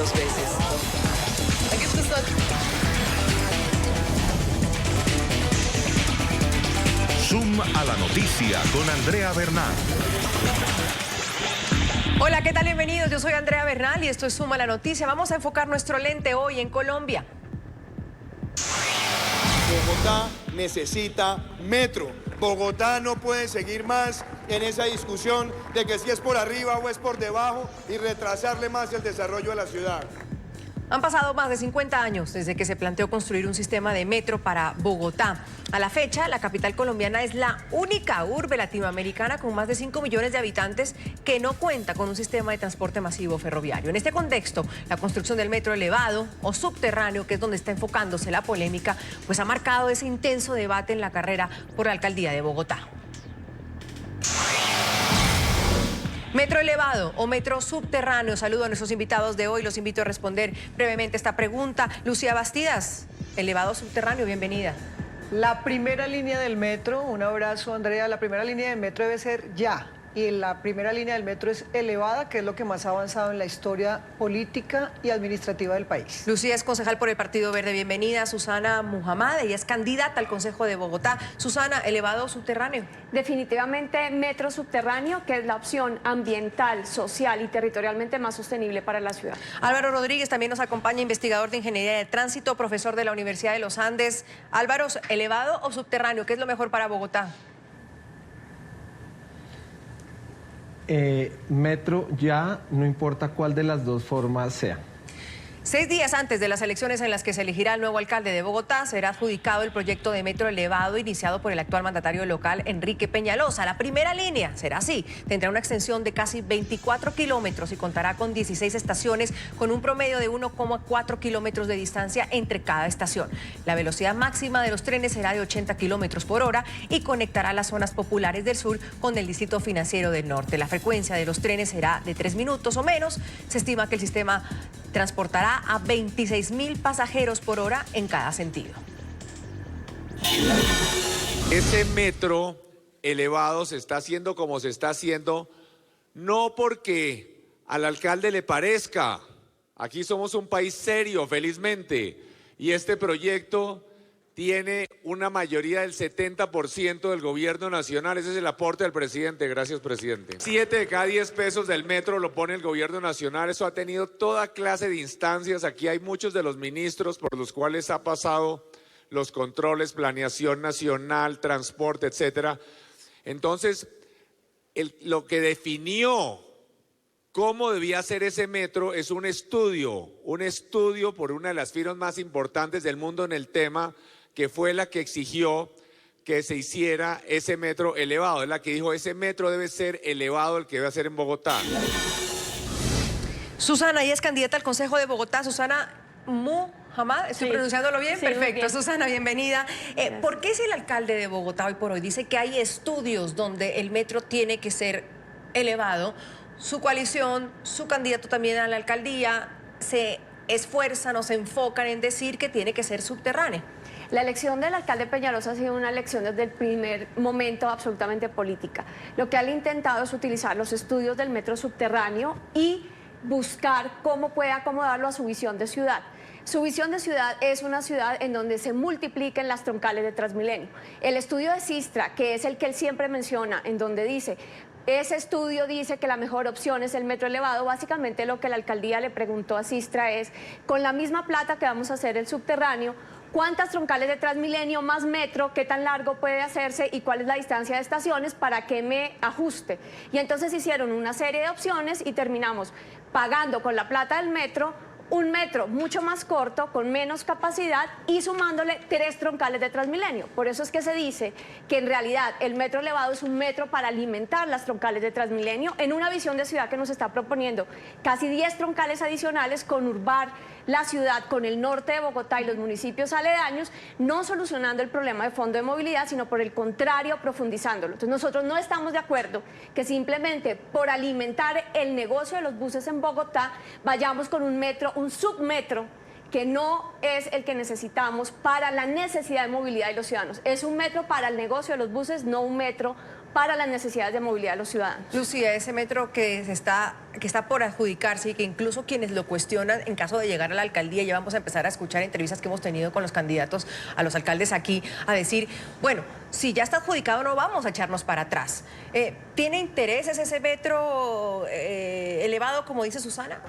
dos veces. Aquí está. Zoom a la noticia con Andrea Bernal. Hola, ¿qué tal? Bienvenidos. Yo soy Andrea Bernal y esto es Zoom a la noticia. Vamos a enfocar nuestro lente hoy en Colombia. Bogotá necesita metro. Bogotá no puede seguir más en esa discusión de que si es por arriba o es por debajo y retrasarle más el desarrollo de la ciudad. Han pasado más de 50 años desde que se planteó construir un sistema de metro para Bogotá. A la fecha, la capital colombiana es la única urbe latinoamericana con más de 5 millones de habitantes que no cuenta con un sistema de transporte masivo ferroviario. En este contexto, la construcción del metro elevado o subterráneo, que es donde está enfocándose la polémica, pues ha marcado ese intenso debate en la carrera por la alcaldía de Bogotá. Metro elevado o metro subterráneo. Saludo a nuestros invitados de hoy. Los invito a responder brevemente esta pregunta. Lucía Bastidas, elevado o subterráneo, bienvenida. La primera línea del metro, un abrazo Andrea, la primera línea del metro debe ser ya. Y la primera línea del metro es elevada, que es lo que más ha avanzado en la historia política y administrativa del país. Lucía es concejal por el Partido Verde, bienvenida. Susana Muhammad, ella es candidata al Consejo de Bogotá. Susana, elevado o subterráneo. Definitivamente metro subterráneo, que es la opción ambiental, social y territorialmente más sostenible para la ciudad. Álvaro Rodríguez también nos acompaña, investigador de Ingeniería de Tránsito, profesor de la Universidad de los Andes. Álvaro, elevado o subterráneo, ¿qué es lo mejor para Bogotá? Metro ya, no importa cuál de las dos formas sea. 6 días antes de las elecciones en las que se elegirá el nuevo alcalde de Bogotá, será adjudicado el proyecto de metro elevado iniciado por el actual mandatario local, Enrique Peñalosa. La primera línea será así, tendrá una extensión de casi 24 kilómetros y contará con 16 estaciones con un promedio de 1,4 kilómetros de distancia entre cada estación. La velocidad máxima de los trenes será de 80 kilómetros por hora y conectará las zonas populares del sur con el distrito financiero del norte. La frecuencia de los trenes será de 3 minutos o menos. Se estima que el sistema transportará a 26.000 pasajeros por hora en cada sentido. Ese metro elevado se está haciendo como se está haciendo, no porque al alcalde le parezca. Aquí somos un país serio, felizmente, y este proyecto tiene una mayoría del 70% del gobierno nacional. Ese es el aporte del presidente. Gracias, presidente. 7 de cada 10 pesos del metro lo pone el gobierno nacional. Eso ha tenido toda clase de instancias. Aquí hay muchos de los ministros por los cuales ha pasado los controles, planeación nacional, transporte, etcétera. Entonces, lo que definió cómo debía ser ese metro es un estudio por una de las firmas más importantes del mundo en el tema, que fue la que exigió que se hiciera ese metro elevado. Es la que dijo, ese metro debe ser elevado, el que debe hacer en Bogotá. Susana, ella es candidata al Consejo de Bogotá. Susana Muhammad, ¿estoy pronunciándolo bien? Sí, perfecto. bien. Susana, bienvenida. ¿Por qué si el alcalde de Bogotá hoy por hoy dice que hay estudios donde el metro tiene que ser elevado? Su coalición, su candidato también a la alcaldía, se esfuerzan o se enfocan en decir que tiene que ser subterráneo. La elección del alcalde Peñalosa ha sido una elección desde el primer momento absolutamente política. Lo que han intentado es utilizar los estudios del metro subterráneo y buscar cómo puede acomodarlo a su visión de ciudad. Su visión de ciudad es una ciudad en donde se multipliquen las troncales de Transmilenio. El estudio de Sistra, que es el que él siempre menciona, en donde dice... Ese estudio dice que la mejor opción es el metro elevado. Básicamente lo que la alcaldía le preguntó a Sistra es, con la misma plata que vamos a hacer el subterráneo, ¿cuántas troncales de Transmilenio más metro, qué tan largo puede hacerse y cuál es la distancia de estaciones para que me ajuste? Y entonces hicieron una serie de opciones y terminamos pagando con la plata del metro un metro mucho más corto, con menos capacidad y sumándole 3 troncales de Transmilenio. Por eso es que se dice que en realidad el metro elevado es un metro para alimentar las troncales de Transmilenio en una visión de ciudad que nos está proponiendo casi 10 troncales adicionales, conurbar la ciudad con el norte de Bogotá y los municipios aledaños, no solucionando el problema de fondo de movilidad, sino por el contrario, profundizándolo. Entonces nosotros no estamos de acuerdo que simplemente por alimentar el negocio de los buses en Bogotá vayamos con un metro, un submetro, que no es el que necesitamos para la necesidad de movilidad de los ciudadanos. Es un metro para el negocio de los buses, no un metro para las necesidades de movilidad de los ciudadanos. Lucía, ese metro que está por adjudicarse y que incluso quienes lo cuestionan en caso de llegar a la alcaldía, ya vamos a empezar a escuchar entrevistas que hemos tenido con los candidatos a los alcaldes aquí, a decir, bueno, si ya está adjudicado no vamos a echarnos para atrás. ¿Tiene intereses ese metro elevado, como dice Susana?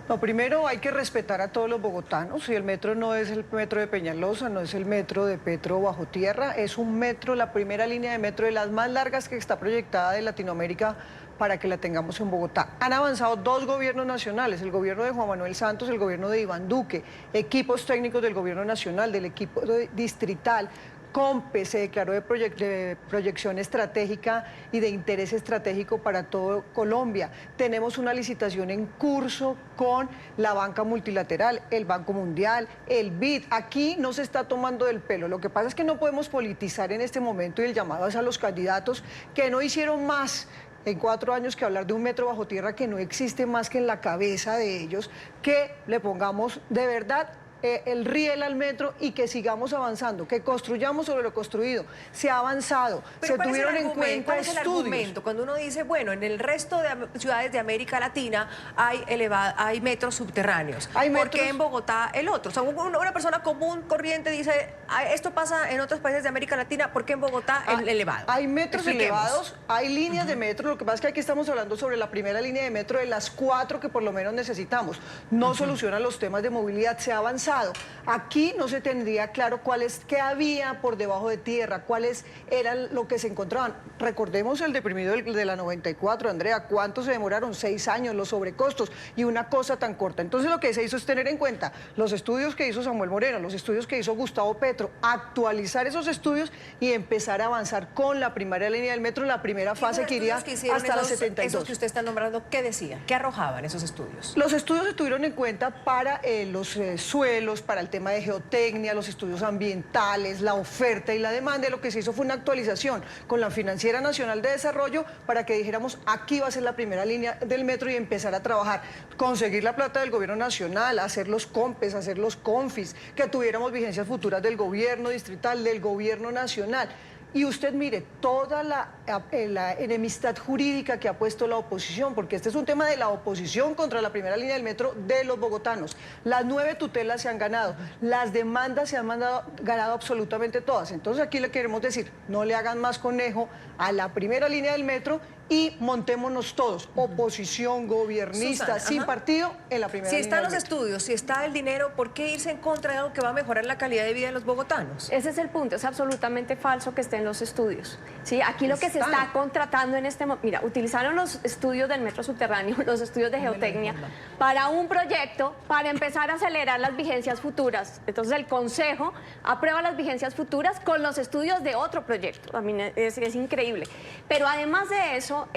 No, primero hay que respetar a todos los bogotanos, y el metro no es el metro de Peñalosa, no es el metro de Petro bajo tierra, es un metro, la primera línea de metro de las más largas que está proyectada de Latinoamérica para que la tengamos en Bogotá. Han avanzado 2 gobiernos nacionales, el gobierno de Juan Manuel Santos, el gobierno de Iván Duque, equipos técnicos del gobierno nacional, del equipo distrital. COMPE se declaró de proyección estratégica y de interés estratégico para todo Colombia. Tenemos una licitación en curso con la banca multilateral, el Banco Mundial, el BID. Aquí no se está tomando del pelo. Lo que pasa es que no podemos politizar en este momento, y el llamado es a los candidatos que no hicieron más en 4 años que hablar de un metro bajo tierra que no existe más que en la cabeza de ellos, que le pongamos de verdad el riel al metro y que sigamos avanzando, que construyamos sobre lo construido. Se ha avanzado, Pero se tuvieron en cuenta ¿cuál es el estudios. argumento? Cuando uno dice, bueno, en el resto de ciudades de América Latina hay metros subterráneos. ¿Por qué en Bogotá el otro? O sea, una persona común, corriente, dice, esto pasa en otros países de América Latina, ¿por qué en Bogotá el elevado? Hay metros Expliquemos. elevados, hay líneas de metro, lo que pasa es que aquí estamos hablando sobre la primera línea de metro de las 4 que por lo menos necesitamos. No solucionan los temas de movilidad, se ha avanzado. Aquí no se tendría claro qué había por debajo de tierra, cuáles eran lo que se encontraban. Recordemos el deprimido de la 94, Andrea, ¿cuánto se demoraron? 6 años, los sobrecostos y una cosa tan corta. Entonces lo que se hizo es tener en cuenta los estudios que hizo Samuel Moreno, los estudios que hizo Gustavo Petro, actualizar esos estudios y empezar a avanzar con la primera línea del metro, la primera fase que iría hasta la 72. Esos que usted está nombrando, ¿qué decía? ¿Qué arrojaban esos estudios? Los estudios se tuvieron en cuenta para los suelos, para el tema de geotecnia, los estudios ambientales, la oferta y la demanda. Lo que se hizo fue una actualización con la Financiera Nacional de Desarrollo para que dijéramos, aquí va a ser la primera línea del metro y empezar a trabajar, conseguir la plata del gobierno nacional, hacer los COMPES, hacer los CONFIS, que tuviéramos vigencias futuras del gobierno distrital, del gobierno nacional. Y usted mire toda la enemistad jurídica que ha puesto la oposición, porque este es un tema de la oposición contra la primera línea del metro de los bogotanos. Las 9 tutelas se han ganado, las demandas se han ganado absolutamente todas. Entonces aquí le queremos decir, no le hagan más conejo a la primera línea del metro y montémonos todos, oposición, gobiernistas, Susana, sin partido, en la primera línea Si están del los metro. estudios, si está el dinero, ¿por qué irse en contra de algo que va a mejorar la calidad de vida de los bogotanos? Ese es el punto, es absolutamente falso que estén los estudios. ¿Sí? Aquí lo que se está contratando en este momento, mira, utilizaron los estudios del metro subterráneo, los estudios de geotecnia, para un proyecto para empezar a acelerar las vigencias futuras. Entonces el Consejo aprueba las vigencias futuras con los estudios de otro proyecto. A mí es increíble. Pero además de eso,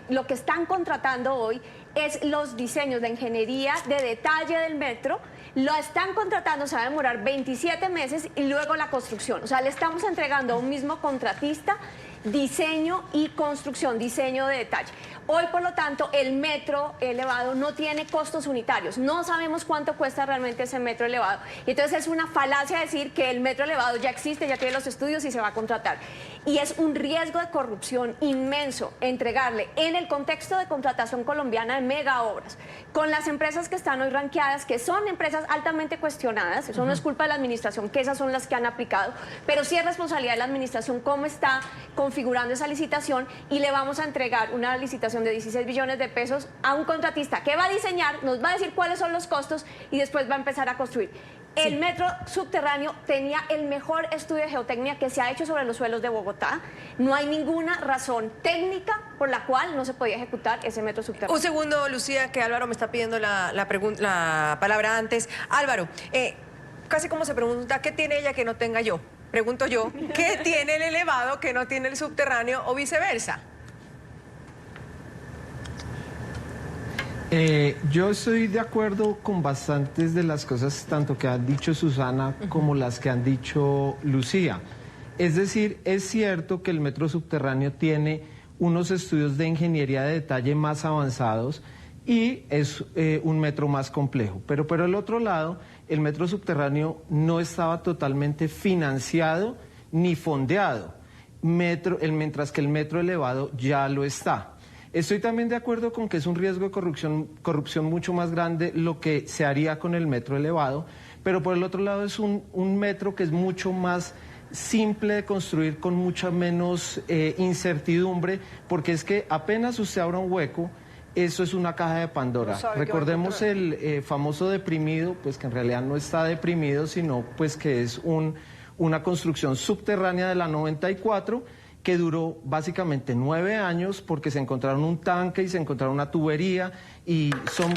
lo que están contratando hoy es los diseños de ingeniería de detalle del metro. Lo están contratando, se va a demorar 27 meses y luego la construcción. O sea, le estamos entregando a un mismo contratista diseño y construcción, diseño de detalle. Hoy, por lo tanto, el metro elevado no tiene costos unitarios. No sabemos cuánto cuesta realmente ese metro elevado. Y entonces es una falacia decir que el metro elevado ya existe, ya tiene los estudios y se va a contratar. Y es un riesgo de corrupción inmenso entregarle en el contexto de contratación colombiana de mega obras, con las empresas que están hoy ranqueadas, que son empresas altamente cuestionadas. Eso no es culpa de la administración, que esas son las que han aplicado, pero sí es responsabilidad de la administración cómo está configurando esa licitación, y le vamos a entregar una licitación de 16 billones de pesos a un contratista que va a diseñar, nos va a decir cuáles son los costos y después va a empezar a construir. El metro subterráneo tenía el mejor estudio de geotecnia que se ha hecho sobre los suelos de Bogotá. No hay ninguna razón técnica por la cual no se podía ejecutar ese metro subterráneo. Un segundo, Lucía, que Álvaro me está pidiendo la palabra antes. Álvaro, casi como se pregunta, ¿qué tiene ella que no tenga yo? Pregunto yo, ¿qué tiene el elevado que no tiene el subterráneo o viceversa? Yo estoy de acuerdo con bastantes de las cosas, tanto que han dicho Susana como las que han dicho Lucía. Es decir, es cierto que el metro subterráneo tiene unos estudios de ingeniería de detalle más avanzados y es un metro más complejo. Pero por el otro lado, el metro subterráneo no estaba totalmente financiado ni fondeado. mientras que el metro elevado ya lo está. Estoy también de acuerdo con que es un riesgo de corrupción mucho más grande lo que se haría con el metro elevado, pero por el otro lado es un metro que es mucho más simple de construir, con mucha menos incertidumbre, porque es que apenas usted abra un hueco, eso es una caja de Pandora. Recordemos el famoso deprimido, pues que en realidad no está deprimido, sino pues que es una construcción subterránea de la 94, que duró básicamente 9 años porque se encontraron un tanque y se encontraron una tubería y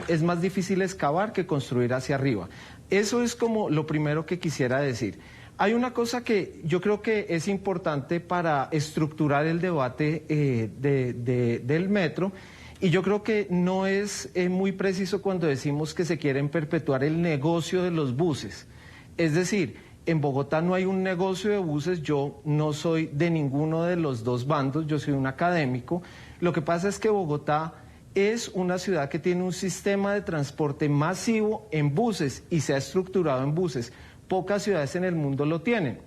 es más difícil excavar que construir hacia arriba. Eso es como lo primero que quisiera decir. Hay una cosa que yo creo que es importante para estructurar el debate del metro, y yo creo que no es muy preciso cuando decimos que se quieren perpetuar el negocio de los buses. Es decir, en Bogotá no hay un negocio de buses, yo no soy de ninguno de los dos bandos, yo soy un académico. Lo que pasa es que Bogotá es una ciudad que tiene un sistema de transporte masivo en buses y se ha estructurado en buses. Pocas ciudades en el mundo lo tienen.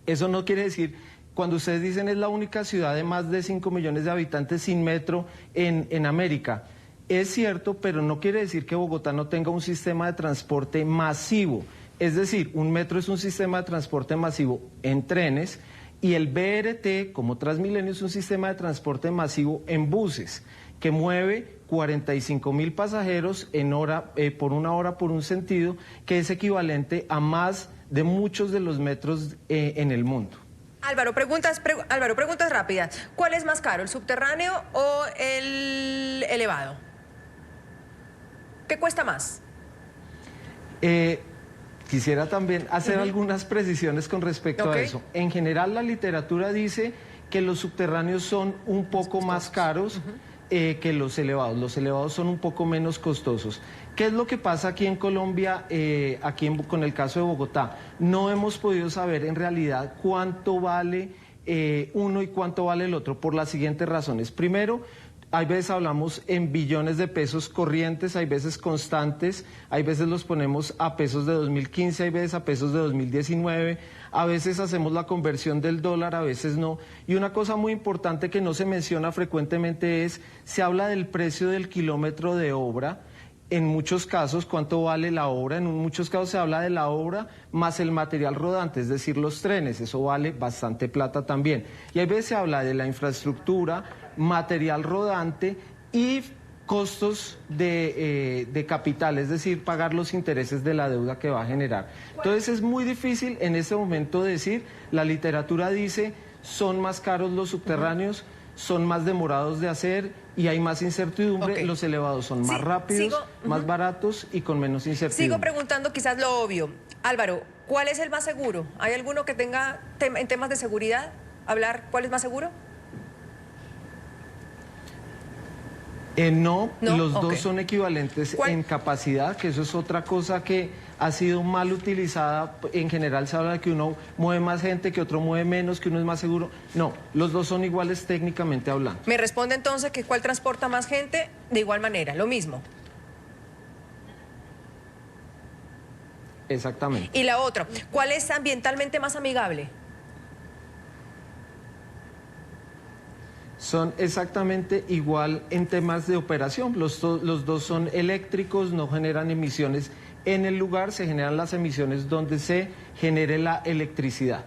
Eso no quiere decir, cuando ustedes dicen es la única ciudad de más de 5 millones de habitantes sin metro en América, es cierto, pero no quiere decir que Bogotá no tenga un sistema de transporte masivo. Es decir, un metro es un sistema de transporte masivo en trenes y el BRT, como Transmilenio, es un sistema de transporte masivo en buses que mueve 45.000 pasajeros por una hora por un sentido, que es equivalente a más de muchos de los metros en el mundo. Álvaro, preguntas rápidas. ¿Cuál es más caro, el subterráneo o el elevado? ¿Qué cuesta más? Quisiera también hacer algunas precisiones con respecto a eso. En general, la literatura dice que los subterráneos son un poco más caros que los elevados. Los elevados son un poco menos costosos. ¿Qué es lo que pasa aquí en Colombia, con el caso de Bogotá? No hemos podido saber en realidad cuánto vale uno y cuánto vale el otro, por las siguientes razones. Primero, hay veces hablamos en billones de pesos corrientes, hay veces constantes, hay veces los ponemos a pesos de 2015, hay veces a pesos de 2019, a veces hacemos la conversión del dólar, a veces no. Y una cosa muy importante que no se menciona frecuentemente se habla del precio del kilómetro de obra. En muchos casos, ¿cuánto vale la obra? En muchos casos se habla de la obra más el material rodante, es decir, los trenes, eso vale bastante plata también. Y hay veces se habla de la infraestructura, material rodante y costos de capital, es decir, pagar los intereses de la deuda que va a generar. Entonces es muy difícil en este momento decir, la literatura dice, son más caros los subterráneos, son más demorados de hacer y hay más incertidumbre, los elevados son más rápidos, más baratos y con menos incertidumbre. Sigo preguntando quizás lo obvio. Álvaro, ¿cuál es el más seguro? ¿Hay alguno que tenga en temas de seguridad hablar cuál es más seguro? No, los dos son equivalentes en capacidad, que eso es otra cosa que ha sido mal utilizada. En general se habla de que uno mueve más gente, que otro mueve menos, que uno es más seguro. No, los dos son iguales técnicamente hablando. Me responde entonces que ¿cuál transporta más gente? De igual manera, lo mismo. Exactamente. Y la otra, ¿cuál es ambientalmente más amigable? Son exactamente igual en temas de operación. Los dos son eléctricos, no generan emisiones en el lugar, se generan las emisiones donde se genere la electricidad.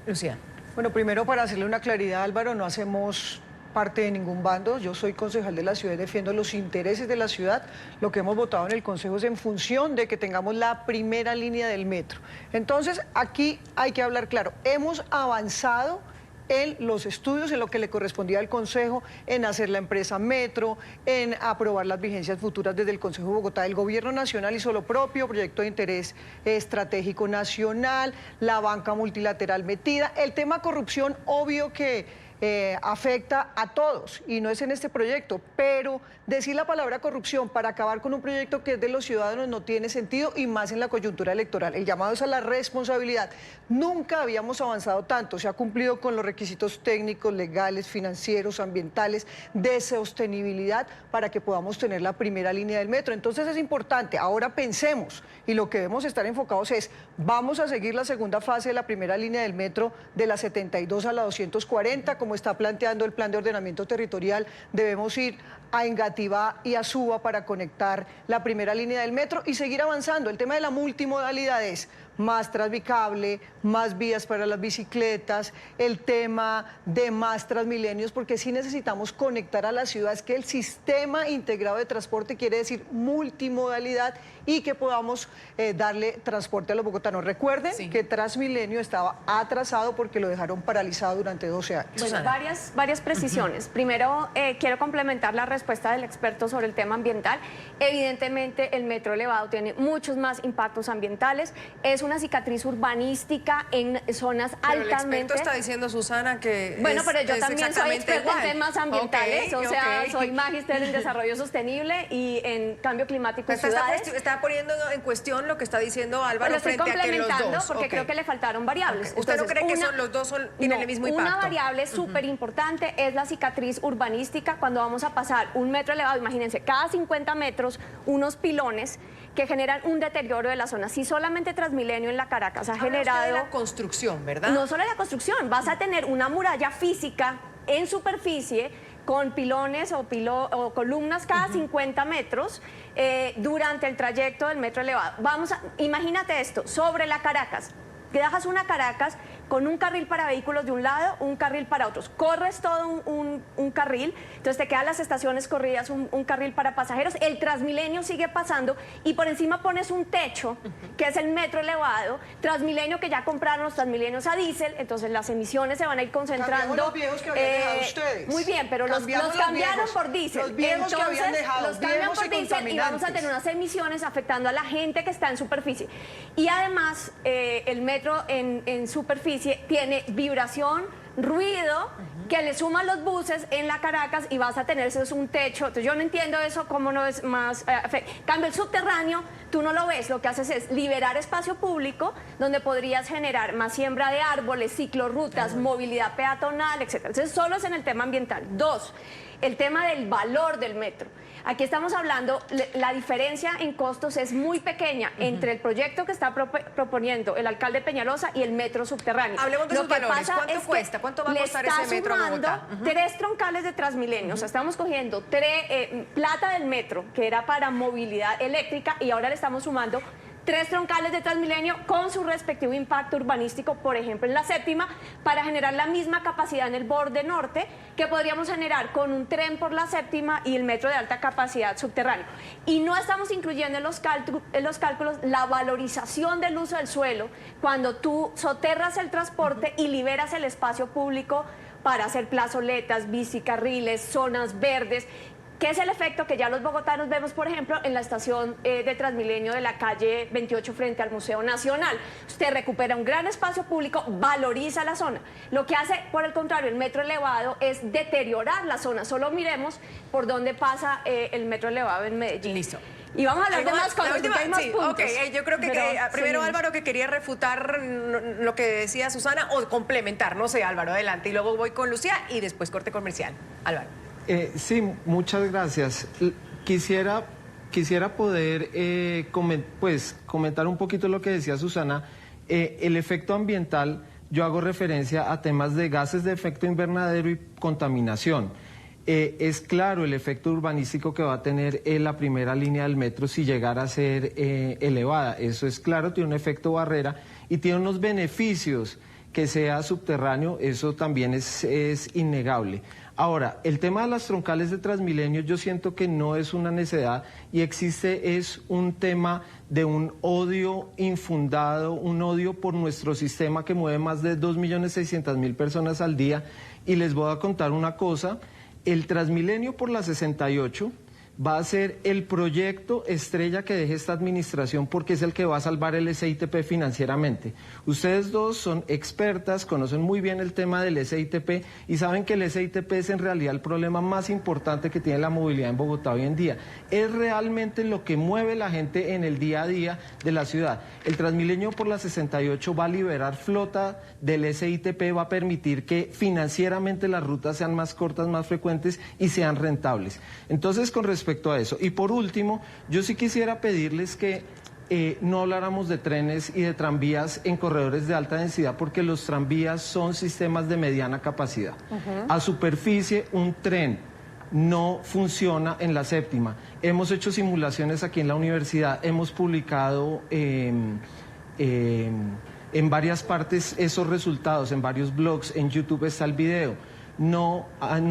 Lucía. Bueno, primero para hacerle una claridad, Álvaro, no hacemos parte de ningún bando. Yo soy concejal de la ciudad y defiendo los intereses de la ciudad. Lo que hemos votado en el Consejo es en función de que tengamos la primera línea del metro. Entonces, aquí hay que hablar claro. Hemos avanzado en los estudios, en lo que le correspondía al Consejo, en hacer la empresa Metro, en aprobar las vigencias futuras desde el Consejo de Bogotá. El Gobierno Nacional hizo lo propio, proyecto de interés estratégico nacional, la banca multilateral metida. El tema corrupción, obvio que afecta a todos y no es en este proyecto, pero decir la palabra corrupción para acabar con un proyecto que es de los ciudadanos no tiene sentido, y más en la coyuntura electoral. El llamado es a la responsabilidad. Nunca habíamos avanzado tanto, se ha cumplido con los requisitos técnicos, legales, financieros, ambientales, de sostenibilidad, para que podamos tener la primera línea del metro. Entonces es importante, ahora pensemos, y lo que debemos estar enfocados es, vamos a seguir la segunda fase de la primera línea del metro de la 72 a la 240, como está planteando el plan de ordenamiento territorial. Debemos ir a Engativá y a Suba para conectar la primera línea del metro y seguir avanzando. El tema de la multimodalidad es más Transmicable, más vías para las bicicletas, el tema de más Transmilenios, porque sí necesitamos conectar a las ciudades, que el sistema integrado de transporte quiere decir multimodalidad, y que podamos darle transporte a los bogotanos. Recuerden que Transmilenio estaba atrasado porque lo dejaron paralizado durante 12 años. Bueno, varias precisiones. Primero, quiero complementar la respuesta del experto sobre el tema ambiental. Evidentemente, el metro elevado tiene muchos más impactos ambientales. Es una cicatriz urbanística en zonas pero altamente... el experto está diciendo, Susana, que bueno, pero yo es también soy experta igual. en temas ambientales, o sea, ok. soy magíster en desarrollo sostenible y en cambio climático y ciudades. Está poniendo en cuestión lo que está diciendo Álvaro, Lo estoy frente a que los complementando dos. porque creo que le faltaron variables. ¿Usted no Entonces, cree que los dos tienen el mismo impacto? Una variable súper importante es la cicatriz urbanística. Cuando vamos a pasar un metro elevado, imagínense, cada 50 metros, unos pilones que generan un deterioro de la zona. Si solamente Transmilenio en la Caracas ha generado... Usted de la construcción, ¿verdad? No solo la construcción, vas a tener una muralla física en superficie con pilones o columnas cada 50 metros durante el trayecto del metro elevado. Imagínate esto, sobre la Caracas, que dejas una Caracas con un carril para vehículos de un lado, un carril para otros. Corres todo un carril, entonces te quedan las estaciones corridas, un carril para pasajeros, el Transmilenio sigue pasando y por encima pones un techo, que es el metro elevado, Transmilenio, que ya compraron los Transmilenios a diésel, entonces las emisiones se van a ir concentrando. Cambiamos los viejos que habían dejado ustedes. Muy bien, pero los cambiaron por diésel. Los viejos que habían dejado, los cambian viejos por y diésel y vamos a tener unas emisiones afectando a la gente que está en superficie. Y además, el metro en superficie tiene vibración, ruido, que le suman los buses en la Caracas y vas a tener eso, es un techo. Entonces yo no entiendo eso, cómo no es más... cambio el subterráneo, tú no lo ves, lo que haces es liberar espacio público donde podrías generar más siembra de árboles, ciclorrutas, movilidad peatonal, etc. Entonces solo es en el tema ambiental. Dos, el tema del valor del metro. Aquí estamos hablando, la diferencia en costos es muy pequeña entre el proyecto que está proponiendo el alcalde Peñalosa y el metro subterráneo. Hablemos de Lo sus que valores. pasa ¿Cuánto es que cuesta? ¿Cuánto va a costar ese metro a Bogotá? Tres troncales de Transmilenio. O sea, estamos cogiendo plata del metro, que era para movilidad eléctrica, y ahora le estamos sumando 3 troncales de Transmilenio con su respectivo impacto urbanístico, por ejemplo en la séptima, para generar la misma capacidad en el borde norte que podríamos generar con un tren por la séptima y el metro de alta capacidad subterráneo. Y no estamos incluyendo en los cálculos la valorización del uso del suelo cuando tú soterras el transporte y liberas el espacio público para hacer plazoletas, bicicarriles, zonas verdes, que es el efecto que ya los bogotanos vemos, por ejemplo, en la estación de Transmilenio de la calle 28 frente al Museo Nacional. Usted recupera un gran espacio público, valoriza la zona. Lo que hace, por el contrario, el metro elevado es deteriorar la zona. Solo miremos por dónde pasa el metro elevado en Medellín. Listo. Y vamos a hablar de más cosas, porque hay más puntos. Okay. Yo creo que primero seguimos. Álvaro, que quería refutar lo que decía Susana, o complementar, no sé, Álvaro, adelante. Y luego voy con Lucía y después corte comercial. Álvaro. Sí, muchas gracias. Quisiera poder comentar un poquito lo que decía Susana. El efecto ambiental, yo hago referencia a temas de gases de efecto invernadero y contaminación. Es claro el efecto urbanístico que va a tener la primera línea del metro si llegara a ser elevada. Eso es claro, tiene un efecto barrera y tiene unos beneficios. Que sea subterráneo, eso también es innegable. Ahora, el tema de las troncales de Transmilenio yo siento que no es una necedad y es un tema de un odio infundado, un odio por nuestro sistema que mueve más de 2.600.000 personas al día. Y les voy a contar una cosa, el Transmilenio por la 68 va a ser el proyecto estrella que deje esta administración porque es el que va a salvar el SITP financieramente. Ustedes dos son expertas, conocen muy bien el tema del SITP y saben que el SITP es en realidad el problema más importante que tiene la movilidad en Bogotá hoy en día. Es realmente lo que mueve la gente en el día a día de la ciudad. El Transmilenio por la 68 va a liberar flota del SITP, va a permitir que financieramente las rutas sean más cortas, más frecuentes y sean rentables. Entonces, con respecto a eso. Y por último, yo sí quisiera pedirles que no habláramos de trenes y de tranvías en corredores de alta densidad porque los tranvías son sistemas de mediana capacidad. A superficie, un tren no funciona en la séptima. Hemos hecho simulaciones aquí en la universidad, hemos publicado en varias partes esos resultados, en varios blogs, en YouTube está el video. No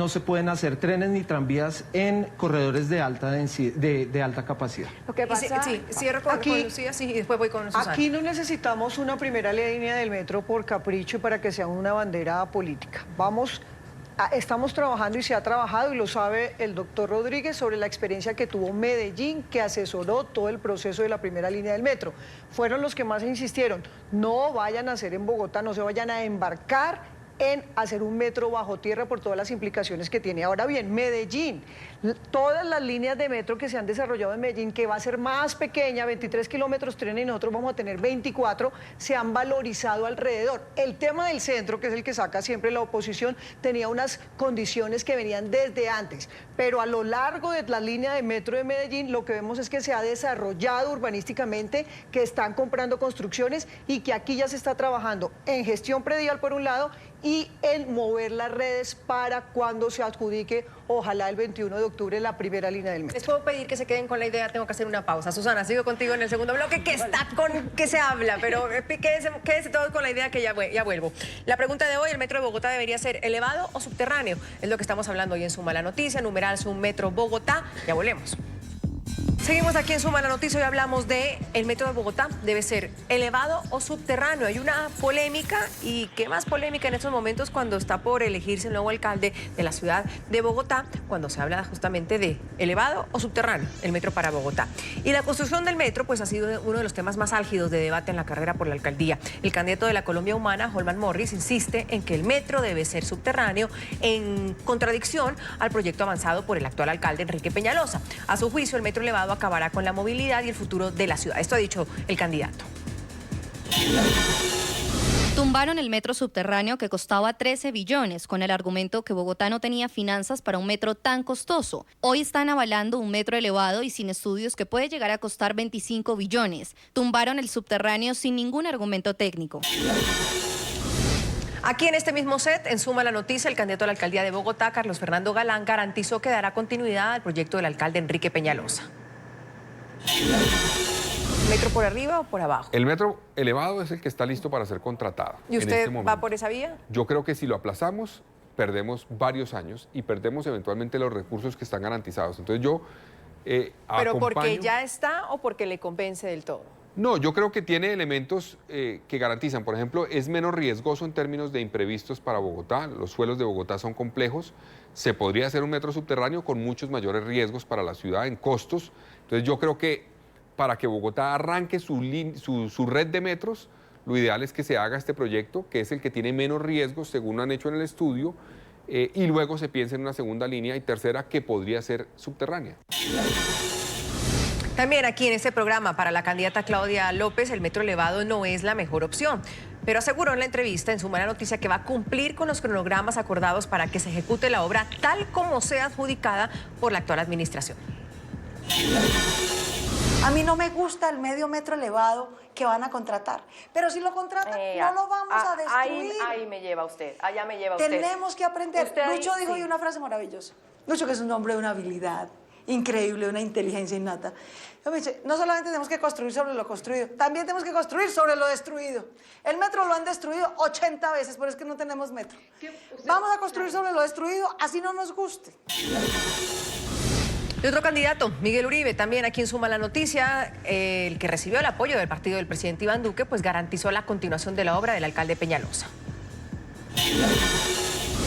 se pueden hacer trenes ni tranvías en corredores de alta densidad, de alta capacidad. Lo que pasa... Sí, cierro con Lucía, sí, y después voy con Susana. Aquí no necesitamos una primera línea del metro por capricho y para que sea una bandera política. Estamos trabajando y se ha trabajado, y lo sabe el doctor Rodríguez, sobre la experiencia que tuvo Medellín, que asesoró todo el proceso de la primera línea del metro. Fueron los que más insistieron, no vayan a hacer en Bogotá, no se vayan a embarcar en hacer un metro bajo tierra por todas las implicaciones que tiene. Ahora bien, Medellín, todas las líneas de metro que se han desarrollado en Medellín, que va a ser más pequeña, 23 kilómetros tren y nosotros vamos a tener 24, se han valorizado alrededor. El tema del centro, que es el que saca siempre la oposición, tenía unas condiciones que venían desde antes, pero a lo largo de la línea de metro de Medellín lo que vemos es que se ha desarrollado urbanísticamente, que están comprando construcciones y que aquí ya se está trabajando en gestión predial por un lado y en mover las redes para cuando se adjudique, ojalá el 21 de octubre, la primera línea del metro. Les puedo pedir que se queden con la idea, tengo que hacer una pausa. Susana, sigo contigo en el segundo bloque, que está con que se habla, pero quédense todos con la idea que ya vuelvo. La pregunta de hoy, ¿el metro de Bogotá debería ser elevado o subterráneo? Es lo que estamos hablando hoy en Suma la Noticia, numeral Metro Bogotá. Ya volvemos. Seguimos aquí en Suma la Noticia y hablamos de el metro de Bogotá. ¿Debe ser elevado o subterráneo? Hay una polémica, y qué más polémica en estos momentos cuando está por elegirse el nuevo alcalde de la ciudad de Bogotá, cuando se habla justamente de elevado o subterráneo, el metro para Bogotá. Y la construcción del metro pues ha sido uno de los temas más álgidos de debate en la carrera por la alcaldía. El candidato de la Colombia Humana, Holman Morris, insiste en que el metro debe ser subterráneo, en contradicción al proyecto avanzado por el actual alcalde Enrique Peñalosa. A su juicio, el metro elevado acabará con la movilidad y el futuro de la ciudad. Esto ha dicho el candidato. Tumbaron el metro subterráneo que costaba 13 billones con el argumento que Bogotá no tenía finanzas para un metro tan costoso. Hoy están avalando un metro elevado y sin estudios que puede llegar a costar 25 billones. Tumbaron el subterráneo sin ningún argumento técnico. Aquí en este mismo set, en Suma la Noticia, el candidato a la alcaldía de Bogotá, Carlos Fernando Galán, garantizó que dará continuidad al proyecto del alcalde Enrique Peñalosa. ¿Metro por arriba o por abajo? El metro elevado es el que está listo para ser contratado. ¿Y usted va por esa vía? Yo creo que si lo aplazamos, perdemos varios años y perdemos eventualmente los recursos que están garantizados. Entonces yo ¿Pero porque ya está o porque le convence del todo? No, yo creo que tiene elementos que garantizan. Por ejemplo, es menos riesgoso en términos de imprevistos para Bogotá. Los suelos de Bogotá son complejos. Se podría hacer un metro subterráneo con muchos mayores riesgos para la ciudad en costos. Entonces yo creo que para que Bogotá arranque su red de metros, lo ideal es que se haga este proyecto, que es el que tiene menos riesgos, según han hecho en el estudio, y luego se piensa en una segunda línea y tercera que podría ser subterránea. También aquí en este programa para la candidata Claudia López, el metro elevado no es la mejor opción, pero aseguró en la entrevista en Suma la Noticia que va a cumplir con los cronogramas acordados para que se ejecute la obra tal como sea adjudicada por la actual administración. A mí no me gusta el medio metro elevado que van a contratar, pero si lo contratan no lo vamos a destruir. Ahí me lleva usted, allá me lleva usted. Tenemos que aprender. Lucho dijo sí. Una frase maravillosa. Lucho, que es un hombre de una habilidad increíble, una inteligencia innata. Yo me dice, no solamente tenemos que construir sobre lo construido, también tenemos que construir sobre lo destruido. El metro lo han destruido 80 veces, pero es que no tenemos metro. Vamos a construir sobre lo destruido, así no nos guste. Y otro candidato, Miguel Uribe, también aquí en Suma la Noticia, el que recibió el apoyo del partido del presidente Iván Duque, pues garantizó la continuación de la obra del alcalde Peñalosa.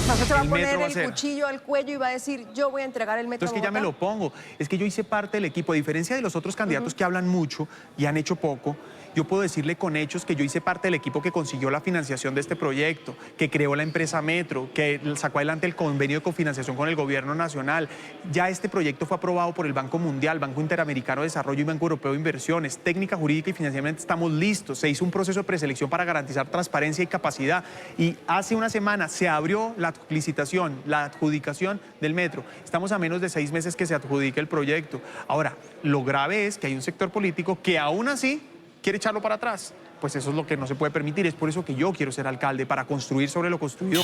Paso se va a El poner metro va a el ser. cuchillo al cuello y va a decir, yo voy a entregar el metro Entonces a que ya me Bogotá. lo pongo. Es que yo hice parte del equipo, a diferencia de los otros candidatos que hablan mucho y han hecho poco, yo puedo decirle con hechos que yo hice parte del equipo que consiguió la financiación de este proyecto, que creó la empresa Metro, que sacó adelante el convenio de cofinanciación con el gobierno nacional. Ya este proyecto fue aprobado por el Banco Mundial, Banco Interamericano de Desarrollo y Banco Europeo de Inversiones. Técnica jurídica y financieramente estamos listos. Se hizo un proceso de preselección para garantizar transparencia y capacidad. Y hace una semana se abrió la licitación, la adjudicación del metro. Estamos a menos de 6 meses que se adjudique el proyecto. Ahora, lo grave es que hay un sector político que aún así quiere echarlo para atrás. Pues eso es lo que no se puede permitir. Es por eso que yo quiero ser alcalde, para construir sobre lo construido.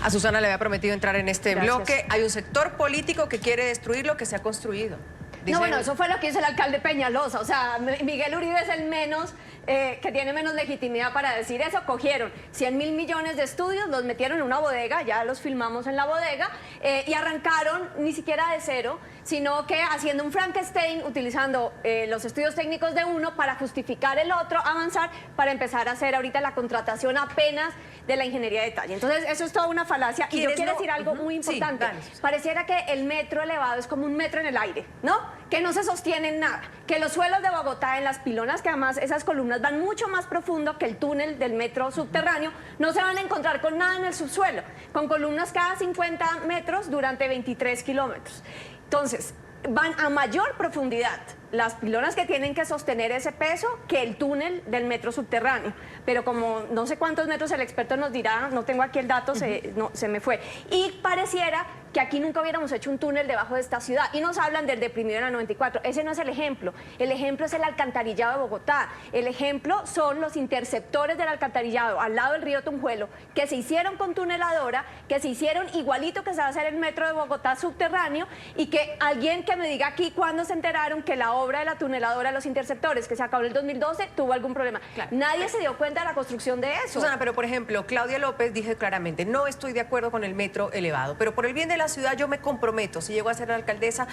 A Susana le había prometido entrar en este Gracias. bloque. Hay un sector político que quiere destruir lo que se ha construido. Dice- No, bueno, eso fue lo que hizo el alcalde Peñalosa. O sea, Miguel Uribe es el menos, que tiene menos legitimidad para decir eso. Cogieron 100.000 millones de estudios, los metieron en una bodega, ya los filmamos en la bodega, y arrancaron ni siquiera de cero, sino que haciendo un Frankenstein, utilizando los estudios técnicos de uno para justificar el otro, avanzar, para empezar a hacer ahorita la contratación apenas de la ingeniería de detalle. Entonces, eso es toda una falacia. Y yo ¿Quieres quiero no? decir algo muy Sí, importante. dale, Susana. Pareciera que el metro elevado es como un metro en el aire, ¿no? Que no se sostiene en nada. Que los suelos de Bogotá, en las pilonas, que además esas columnas van mucho más profundo que el túnel del metro subterráneo, no se van a encontrar con nada en el subsuelo, con columnas cada 50 metros durante 23 kilómetros. Entonces, van a mayor profundidad las pilonas que tienen que sostener ese peso que el túnel del metro subterráneo. Pero como no sé cuántos metros el experto nos dirá, no tengo aquí el dato, se me fue. Y pareciera que aquí nunca hubiéramos hecho un túnel debajo de esta ciudad. Y nos hablan del deprimido en la 94. Ese no es el ejemplo. El ejemplo es el alcantarillado de Bogotá. El ejemplo son los interceptores del alcantarillado al lado del río Tunjuelo, que se hicieron con tuneladora, que se hicieron igualito que se va a hacer el metro de Bogotá subterráneo, y que alguien que me diga aquí cuándo se enteraron que la obra de la tuneladora de los interceptores, que se acabó en el 2012, tuvo algún problema. Claro. Nadie se dio cuenta de la construcción de eso. Susana, pero por ejemplo, Claudia López dice claramente, no estoy de acuerdo con el metro elevado, pero por el bien de la ciudad yo me comprometo, si llego a ser la alcaldesa,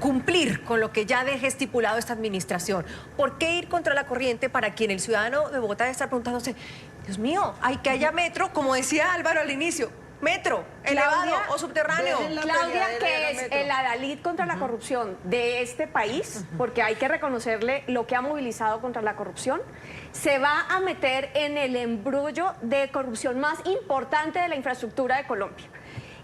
cumplir con lo que ya deje estipulado esta administración. ¿Por qué ir contra la corriente para quien el ciudadano de Bogotá debe estar preguntándose, Dios mío, hay que haya metro, como decía Álvaro al inicio, metro, elevado o subterráneo? dejen la Claudia, peleadera que del es metro. el adalid contra la corrupción de este país, porque hay que reconocerle lo que ha movilizado contra la corrupción, se va a meter en el embrollo de corrupción más importante de la infraestructura de Colombia.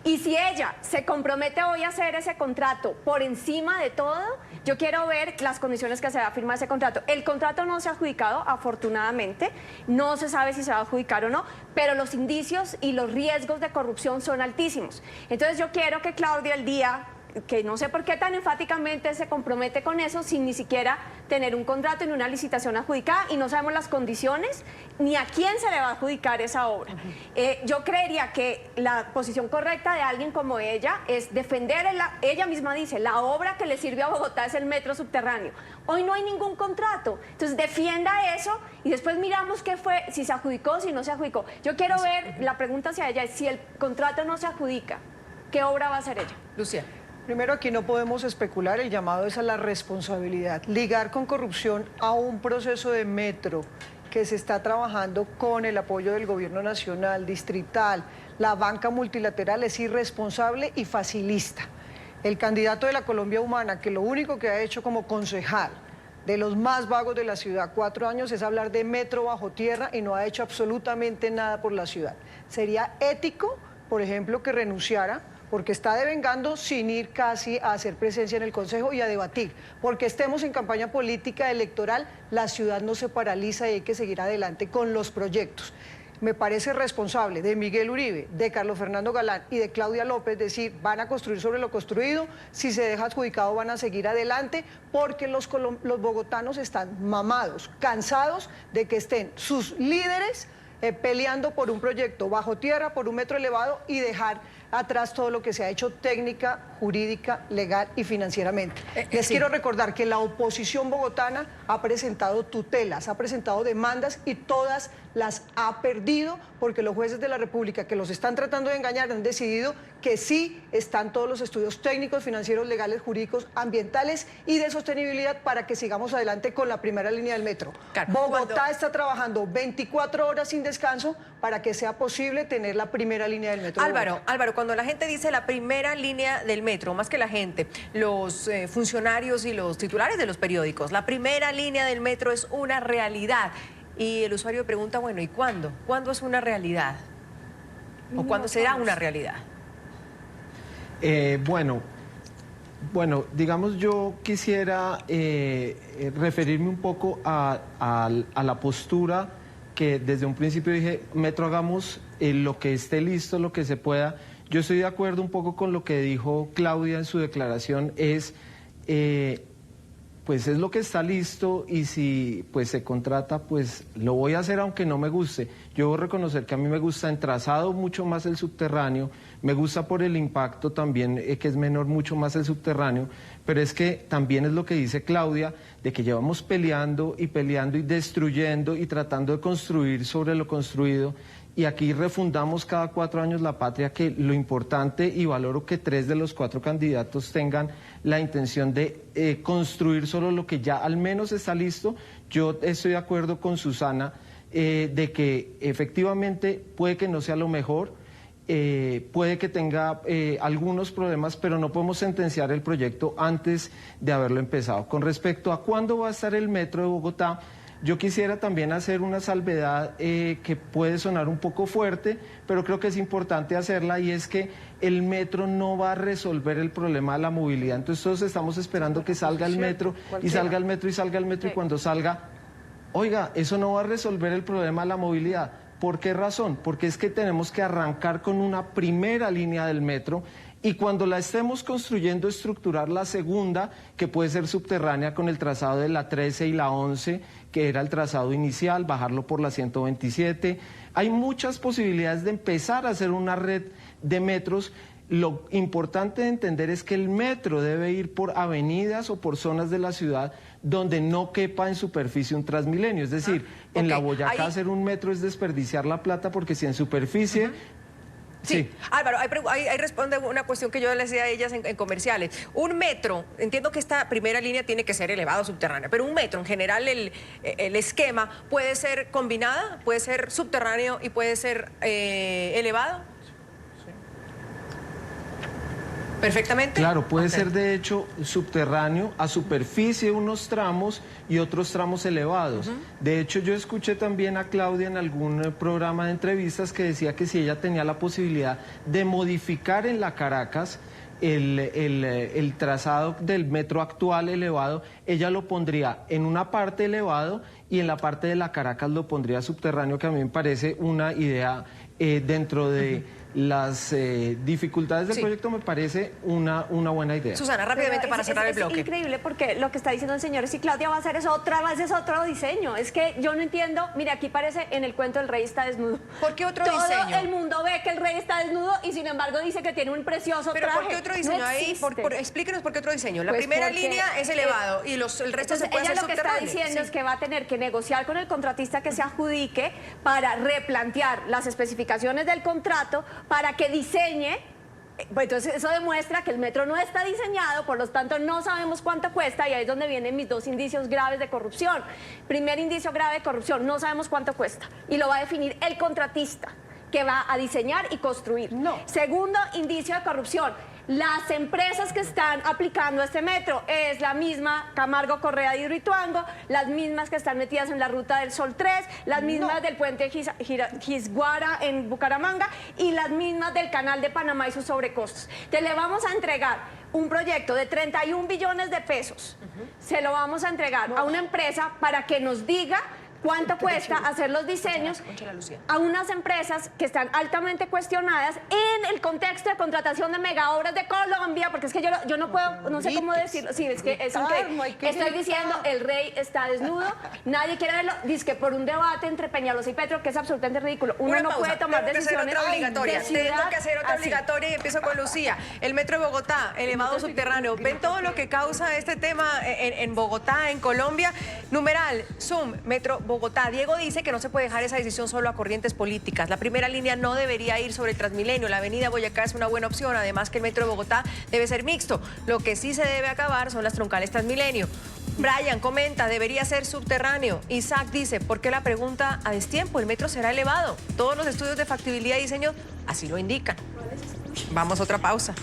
Y si ella se compromete hoy a hacer ese contrato por encima de todo, yo quiero ver las condiciones que se va a firmar ese contrato. El contrato no se ha adjudicado, afortunadamente, no se sabe si se va a adjudicar o no, pero los indicios y los riesgos de corrupción son altísimos. Entonces yo quiero que Claudia, el día que no sé por qué tan enfáticamente se compromete con eso sin ni siquiera tener un contrato ni una licitación adjudicada, y no sabemos las condiciones ni a quién se le va a adjudicar esa obra. Yo creería que la posición correcta de alguien como ella es defender, ella misma dice, la obra que le sirve a Bogotá es el metro subterráneo. Hoy no hay ningún contrato, entonces defienda eso y después miramos qué fue, si se adjudicó, si no se adjudicó. Yo quiero ver, la pregunta hacia ella es, si el contrato no se adjudica, ¿qué obra va a hacer ella? Lucía. Primero, aquí no podemos especular, el llamado es a la responsabilidad. Ligar con corrupción a un proceso de metro que se está trabajando con el apoyo del gobierno nacional, distrital, la banca multilateral, es irresponsable y facilista. El candidato de la Colombia Humana, que lo único que ha hecho como concejal de los más vagos de la ciudad, 4 años, es hablar de metro bajo tierra y no ha hecho absolutamente nada por la ciudad. Sería ético, por ejemplo, que renunciara, porque está devengando sin ir casi a hacer presencia en el Consejo y a debatir. Porque estemos en campaña política electoral, la ciudad no se paraliza y hay que seguir adelante con los proyectos. Me parece responsable de Miguel Uribe, de Carlos Fernando Galán y de Claudia López decir, van a construir sobre lo construido, si se deja adjudicado van a seguir adelante, porque los bogotanos están mamados, cansados de que estén sus líderes peleando por un proyecto bajo tierra, por un metro elevado, y dejar atrás todo lo que se ha hecho técnica, jurídica, legal y financieramente. Les quiero recordar que la oposición bogotana ha presentado tutelas, ha presentado demandas y todas las ha perdido porque los jueces de la República que los están tratando de engañar han decidido que sí están todos los estudios técnicos, financieros, legales, jurídicos, ambientales y de sostenibilidad para que sigamos adelante con la primera línea del metro. Claro, Bogotá está trabajando 24 horas sin descanso para para que sea posible tener la primera línea del metro. Álvaro, cuando la gente dice la primera línea del metro, más que la gente, los funcionarios y los titulares de los periódicos, la primera línea del metro es una realidad. Y el usuario pregunta, bueno, ¿y cuándo? ¿Cuándo es una realidad? ¿O cuándo será una realidad? Bueno, digamos, yo quisiera referirme un poco a la postura que desde un principio dije, metro, hagamos lo que esté listo, lo que se pueda. Yo estoy de acuerdo un poco con lo que dijo Claudia en su declaración, pues es lo que está listo y si pues se contrata, pues lo voy a hacer aunque no me guste. Yo debo reconocer que a mí me gusta en trazado mucho más el subterráneo, me gusta por el impacto también, que es menor mucho más el subterráneo, pero es que también es lo que dice Claudia, de que llevamos peleando y destruyendo y tratando de construir sobre lo construido. Y aquí refundamos cada 4 años la patria, que lo importante, y valoro que 3 de los 4 candidatos tengan la intención de construir solo lo que ya al menos está listo. Yo estoy de acuerdo con Susana de que efectivamente puede que no sea lo mejor, puede que tenga algunos problemas, pero no podemos sentenciar el proyecto antes de haberlo empezado. Con respecto a cuándo va a estar el metro de Bogotá, yo quisiera también hacer una salvedad que puede sonar un poco fuerte, pero creo que es importante hacerla, y es que el metro no va a resolver el problema de la movilidad. Entonces todos estamos esperando que salga el metro y salga el metro y salga el metro, y cuando salga, oiga, eso no va a resolver el problema de la movilidad. ¿Por qué razón? Porque es que tenemos que arrancar con una primera línea del metro, y cuando la estemos construyendo, estructurar la segunda, que puede ser subterránea con el trazado de la 13 y la 11, que era el trazado inicial, bajarlo por la 127. Hay muchas posibilidades de empezar a hacer una red de metros. Lo importante de entender es que el metro debe ir por avenidas o por zonas de la ciudad donde no quepa en superficie un Transmilenio. Es decir, en la Boyacá hacer un metro es desperdiciar la plata, porque si en superficie... Sí, Álvaro, ahí responde una cuestión que yo les decía a ellas en comerciales. Un metro, entiendo que esta primera línea tiene que ser elevado subterráneo, pero un metro, en general, el esquema puede ser combinada, puede ser subterráneo y puede ser elevado. Perfectamente. Claro, puede ser de hecho subterráneo, a superficie unos tramos y otros tramos elevados. De hecho, yo escuché también a Claudia en algún programa de entrevistas que decía que si ella tenía la posibilidad de modificar en la Caracas el trazado del metro actual elevado, ella lo pondría en una parte elevado y en la parte de la Caracas lo pondría subterráneo, que a mí me parece una idea dentro de las dificultades del proyecto, me parece una buena idea. Susana, rápidamente para cerrar el bloque. Es increíble, porque lo que está diciendo el señor es si Claudia va a hacer eso otra vez, es otro diseño. Es que yo no entiendo. Mire, aquí parece en el cuento el rey está desnudo. ¿Por qué otro diseño? Todo el mundo ve que el rey está desnudo y sin embargo dice que tiene un precioso traje. ¿Pero por qué otro diseño? Explíquenos por qué otro diseño. La primera línea es elevado y el resto se puede hacer subterráneo. Ella lo que está diciendo es que va a tener que negociar con el contratista que se adjudique para replantear las especificaciones del contrato para que diseñe. Pues entonces eso demuestra que el metro no está diseñado, por lo tanto no sabemos cuánto cuesta, y ahí es donde vienen mis 2 indicios graves de corrupción. Primer indicio grave de corrupción, no sabemos cuánto cuesta, y lo va a definir el contratista que va a diseñar y construir. Segundo indicio de corrupción, las empresas que están aplicando este metro es la misma Camargo Correa de Hidroituango, las mismas que están metidas en la Ruta del Sol 3, las mismas del puente Gisguara en Bucaramanga y las mismas del Canal de Panamá y sus sobrecostos. Te le vamos a entregar un proyecto de 31 billones de pesos, se lo vamos a entregar a una empresa para que nos diga cuánto cuesta hacer los diseños a unas empresas que están altamente cuestionadas en el contexto de contratación de megaobras de Colombia, porque es que yo no puedo, no sé cómo decirlo. Sí, es que es increíble. Estoy diciendo, el rey está desnudo, nadie quiere verlo, dice que por un debate entre Peñalosa y Petro, que es absolutamente ridículo. Uno no puede tomar decisiones obligatoria. Tengo que hacer otra obligatoria y empiezo con Lucía. El metro de Bogotá, elevado subterráneo. ¿Ven todo lo que causa este tema en Bogotá, en Colombia? Numeral, Zoom, metro Bogotá. Diego dice que no se puede dejar esa decisión solo a corrientes políticas. La primera línea no debería ir sobre el Transmilenio. La avenida Boyacá es una buena opción. Además que el metro de Bogotá debe ser mixto. Lo que sí se debe acabar son las troncales Transmilenio. Brian comenta, debería ser subterráneo. Isaac dice, ¿por qué la pregunta a destiempo? El metro será elevado. Todos los estudios de factibilidad y diseño así lo indican. Vamos a otra pausa.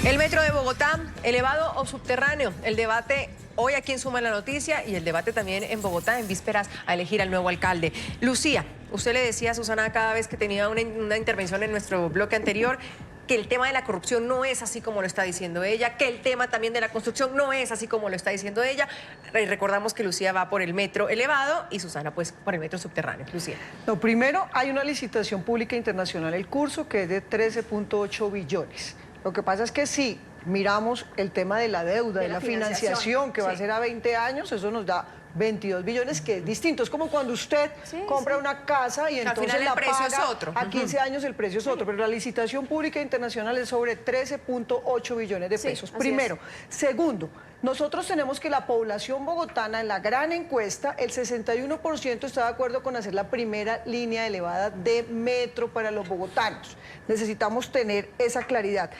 El metro de Bogotá, elevado o subterráneo. El debate hoy aquí en Suma la Noticia y el debate también en Bogotá en vísperas a elegir al nuevo alcalde. Lucía, usted le decía a Susana cada vez que tenía una intervención en nuestro bloque anterior que el tema de la corrupción no es así como lo está diciendo ella, que el tema también de la construcción no es así como lo está diciendo ella. Recordamos que Lucía va por el metro elevado y Susana pues por el metro subterráneo. Lucía. No, primero hay una licitación pública internacional, el curso, que es de 13.8 billones. Lo que pasa es que si miramos el tema de la deuda, de la financiación, que va a ser a 20 años, eso nos da 22 billones, que es distinto. Es como cuando usted compra una casa y entonces al final la el precio paga es otro. A 15 años el precio es otro, pero la licitación pública internacional es sobre 13.8 billones de pesos. Primero. Segundo, nosotros tenemos que la población bogotana, en la gran encuesta, el 61% está de acuerdo con hacer la primera línea elevada de metro para los bogotanos. Necesitamos tener esa claridad.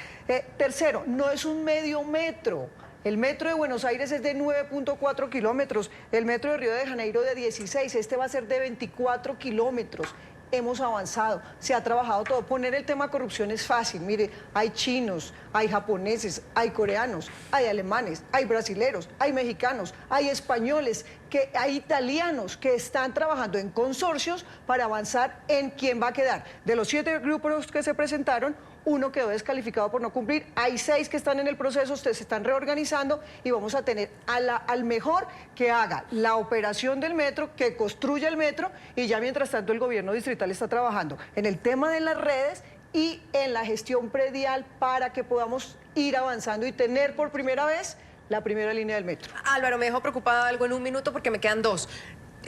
Tercero, no es un medio metro. El metro de Buenos Aires es de 9.4 kilómetros, el metro de Río de Janeiro de 16, este va a ser de 24 kilómetros. Hemos avanzado, se ha trabajado todo. Poner el tema corrupción es fácil. Mire, hay chinos, hay japoneses, hay coreanos, hay alemanes, hay brasileros, hay mexicanos, hay españoles, hay italianos que están trabajando en consorcios para avanzar en quién va a quedar. De los 7 grupos que se presentaron, 1 quedó descalificado por no cumplir, hay 6 que están en el proceso, se están reorganizando y vamos a tener al mejor que haga la operación del metro, que construya el metro, y ya mientras tanto el gobierno distrital está trabajando en el tema de las redes y en la gestión predial para que podamos ir avanzando y tener por primera vez la primera línea del metro. Álvaro, me dejó preocupada algo en un minuto porque me quedan 2.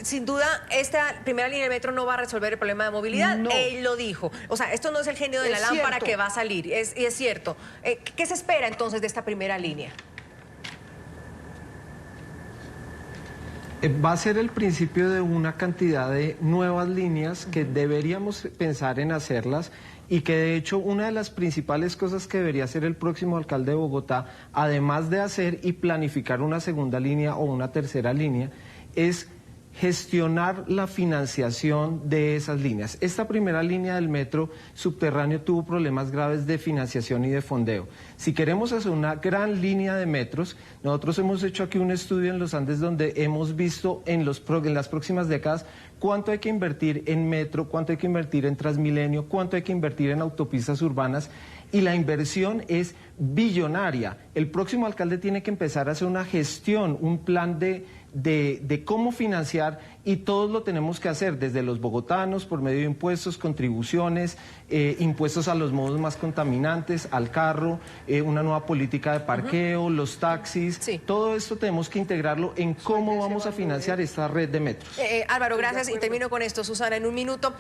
Sin duda, esta primera línea de metro no va a resolver el problema de movilidad. No. Él lo dijo. O sea, esto no es el genio de la lámpara que va a salir. Y es cierto. ¿Qué se espera entonces de esta primera línea? Va a ser el principio de una cantidad de nuevas líneas que deberíamos pensar en hacerlas y que de hecho una de las principales cosas que debería hacer el próximo alcalde de Bogotá, además de hacer y planificar una segunda línea o una tercera línea, es gestionar la financiación de esas líneas. Esta primera línea del metro subterráneo tuvo problemas graves de financiación y de fondeo. Si queremos hacer una gran línea de metros, nosotros hemos hecho aquí un estudio en los Andes donde hemos visto en las próximas décadas cuánto hay que invertir en metro, cuánto hay que invertir en Transmilenio, cuánto hay que invertir en autopistas urbanas, y la inversión es billonaria. El próximo alcalde tiene que empezar a hacer una gestión, un plan de cómo financiar, y todos lo tenemos que hacer, desde los bogotanos, por medio de impuestos, contribuciones, impuestos a los modos más contaminantes, al carro, una nueva política de parqueo, los taxis. Todo esto tenemos que integrarlo en cómo vamos a financiar esta red de metros. Álvaro, gracias, y termino con esto, Susana, en un minuto.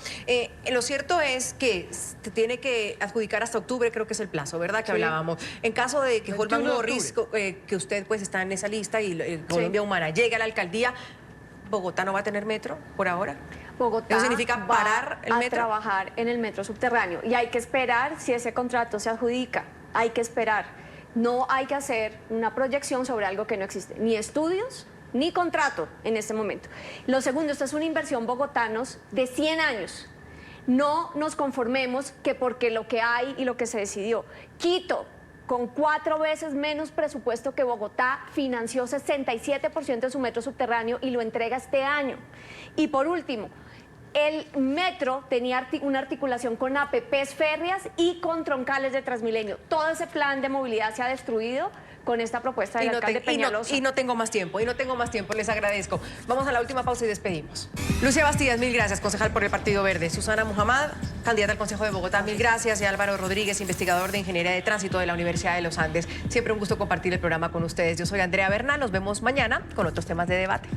Lo cierto es que se tiene que adjudicar hasta octubre, creo que es el plazo, ¿verdad? Que hablábamos. En caso de que Holman Morris, que usted pues está en esa lista y Colombia Humana llegue a la alcaldía, ¿Bogotá no va a tener metro por ahora? Bogotá ¿Eso significa parar el metro? A trabajar en el metro subterráneo, y hay que esperar si ese contrato se adjudica, hay que esperar. No hay que hacer una proyección sobre algo que no existe, ni estudios, ni contrato en este momento. Lo segundo, esto es una inversión bogotanos de 100 años. No nos conformemos que porque lo que hay y lo que se decidió. Quito, con 4 veces menos presupuesto que Bogotá, financió 67% de su metro subterráneo y lo entrega este año. Y por último, el metro tenía una articulación con APPs férreas y con troncales de Transmilenio. Todo ese plan de movilidad se ha destruido con esta propuesta del alcalde Peñalosa. Y no tengo más tiempo, les agradezco. Vamos a la última pausa y despedimos. Lucía Bastidas, mil gracias, concejal por el Partido Verde. Susana Muhammad, candidata al Consejo de Bogotá, mil gracias. Y Álvaro Rodríguez, investigador de Ingeniería de Tránsito de la Universidad de los Andes. Siempre un gusto compartir el programa con ustedes. Yo soy Andrea Bernal, nos vemos mañana con otros temas de debate.